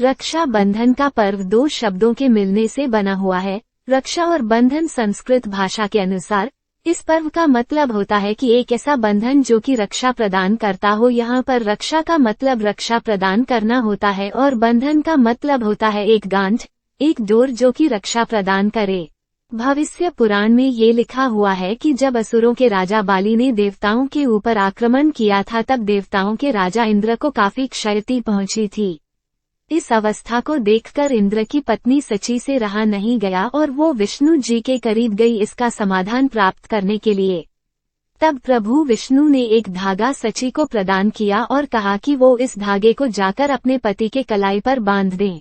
रक्षा बंधन का पर्व दो शब्दों के मिलने से बना हुआ है। रक्षा और बंधन संस्कृत भाषा के अनुसार इस पर्व का मतलब होता है कि एक ऐसा बंधन जो कि रक्षा प्रदान करता हो। यहाँ पर रक्षा का मतलब रक्षा प्रदान करना होता है और बंधन का मतलब होता है एक गांठ, एक डोर जो कि रक्षा प्रदान करे। भविष्य पुराण में ये लिखा हुआ है कि जब असुरों के राजा बाली ने देवताओं के ऊपर आक्रमण किया था तब देवताओं के राजा इंद्र को काफी क्षति पहुंची थी। इस अवस्था को देखकर इंद्र की पत्नी सची से रहा नहीं गया और वो विष्णु जी के करीब गई इसका समाधान प्राप्त करने के लिए। तब प्रभु विष्णु ने एक धागा सची को प्रदान किया और कहा कि वो इस धागे को जाकर अपने पति के कलाई पर बांध दें।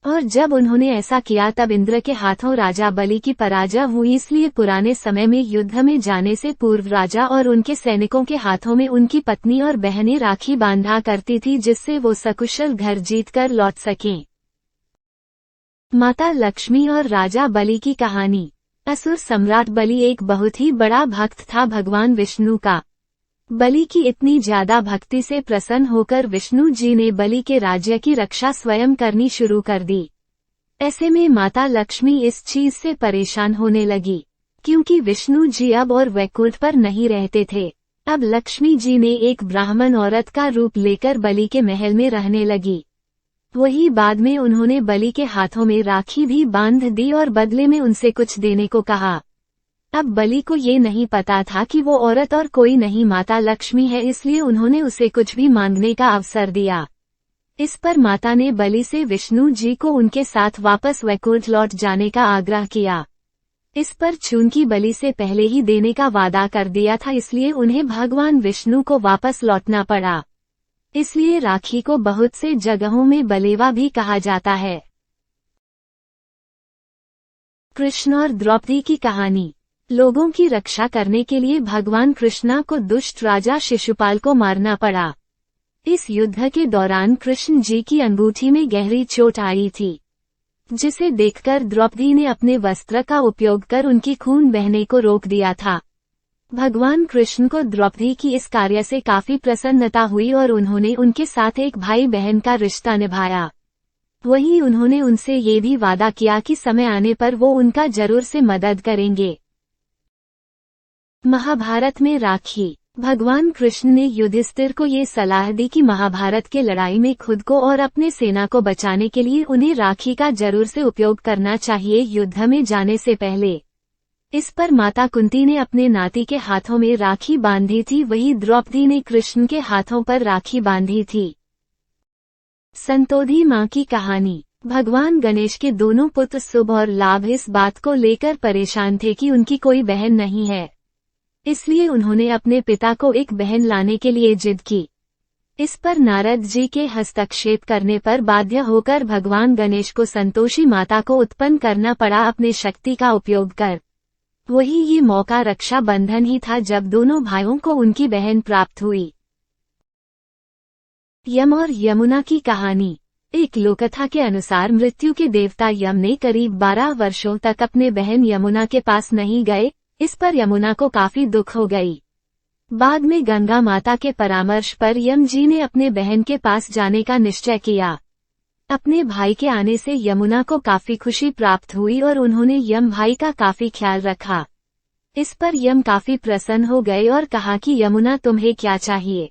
और जब उन्होंने ऐसा किया तब इंद्र के हाथों राजा बलि की पराजय हुई। इसलिए पुराने समय में युद्ध में जाने से पूर्व राजा और उनके सैनिकों के हाथों में उनकी पत्नी और बहनें राखी बांधा करती थी जिससे वो सकुशल घर जीतकर लौट सकें। माता लक्ष्मी और राजा बलि की कहानी। असुर सम्राट बलि एक बहुत ही बड़ा भक्त था भगवान विष्णु का। बलि की इतनी ज्यादा भक्ति से प्रसन्न होकर विष्णु जी ने बलि के राज्य की रक्षा स्वयं करनी शुरू कर दी। ऐसे में माता लक्ष्मी इस चीज से परेशान होने लगी क्योंकि विष्णु जी अब और वैकुंठ पर नहीं रहते थे। अब लक्ष्मी जी ने एक ब्राह्मण औरत का रूप लेकर बलि के महल में रहने लगी। वही बाद में उन्होंने बलि के हाथों में राखी भी बांध दी और बदले में उनसे कुछ देने को कहा। अब बलि को ये नहीं पता था कि वो औरत और कोई नहीं माता लक्ष्मी है, इसलिए उन्होंने उसे कुछ भी मांगने का अवसर दिया। इस पर माता ने बलि से विष्णु जी को उनके साथ वापस वैकुंठ लौट जाने का आग्रह किया। इस पर चूंकि बलि से पहले ही देने का वादा कर दिया था इसलिए उन्हें भगवान विष्णु को वापस लौटना पड़ा। इसलिए राखी को बहुत से जगहों में बलेवा भी कहा जाता है। कृष्ण और द्रौपदी की कहानी। लोगों की रक्षा करने के लिए भगवान कृष्णा को दुष्ट राजा शिशुपाल को मारना पड़ा। इस युद्ध के दौरान कृष्ण जी की अंगूठी में गहरी चोट आई थी जिसे देखकर द्रौपदी ने अपने वस्त्र का उपयोग कर उनकी खून बहने को रोक दिया था। भगवान कृष्ण को द्रौपदी की इस कार्य से काफी प्रसन्नता हुई और उन्होंने उनके साथ एक भाई बहन का रिश्ता निभाया। वहीं उन्होंने उनसे ये भी वादा किया कि समय आने पर वो उनका जरूर से मदद करेंगे। महाभारत में राखी। भगवान कृष्ण ने युधिष्ठिर को ये सलाह दी कि महाभारत के लड़ाई में खुद को और अपने सेना को बचाने के लिए उन्हें राखी का जरूर से उपयोग करना चाहिए युद्ध में जाने से पहले। इस पर माता कुंती ने अपने नाती के हाथों में राखी बांधी थी, वही द्रौपदी ने कृष्ण के हाथों पर राखी बांधी थी। संतोषी मां की कहानी। भगवान गणेश के दोनों पुत्र शुभ और लाभ इस बात को लेकर परेशान थे कि उनकी कोई बहन नहीं है, इसलिए उन्होंने अपने पिता को एक बहन लाने के लिए जिद की। इस पर नारद जी के हस्तक्षेप करने पर बाध्य होकर भगवान गणेश को संतोषी माता को उत्पन्न करना पड़ा अपने शक्ति का उपयोग कर। वही ये मौका रक्षा बंधन ही था जब दोनों भाइयों को उनकी बहन प्राप्त हुई। यम और यमुना की कहानी। एक लोककथा के अनुसार मृत्यु के देवता यम ने करीब 12 वर्षों तक अपने बहन यमुना के पास नहीं गए। इस पर यमुना को काफी दुख हो गई। बाद में गंगा माता के परामर्श पर यम जी ने अपने बहन के पास जाने का निश्चय किया। अपने भाई के आने से यमुना को काफी खुशी प्राप्त हुई और उन्होंने यम भाई का काफी ख्याल रखा। इस पर यम काफी प्रसन्न हो गए और कहा कि यमुना तुम्हें क्या चाहिए,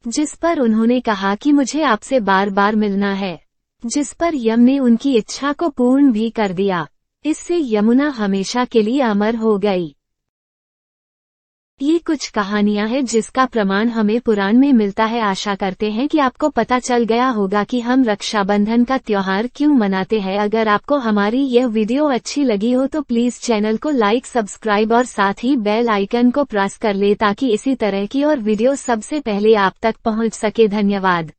जिस पर उन्होंने कहा कि मुझे आपसे बार बार मिलना है, जिस पर यम ने उनकी इच्छा को पूर्ण भी कर दिया। इससे यमुना हमेशा के लिए अमर हो गई। ये कुछ कहानियां हैं जिसका प्रमाण हमें पुराण में मिलता है। आशा करते हैं कि आपको पता चल गया होगा कि हम रक्षाबंधन का त्योहार क्यों मनाते हैं। अगर आपको हमारी यह वीडियो अच्छी लगी हो तो प्लीज चैनल को लाइक, सब्सक्राइब और साथ ही बेल आइकन को प्रेस कर ले ताकि इसी तरह की और वीडियो सबसे पहले आप तक पहुंच सके। धन्यवाद।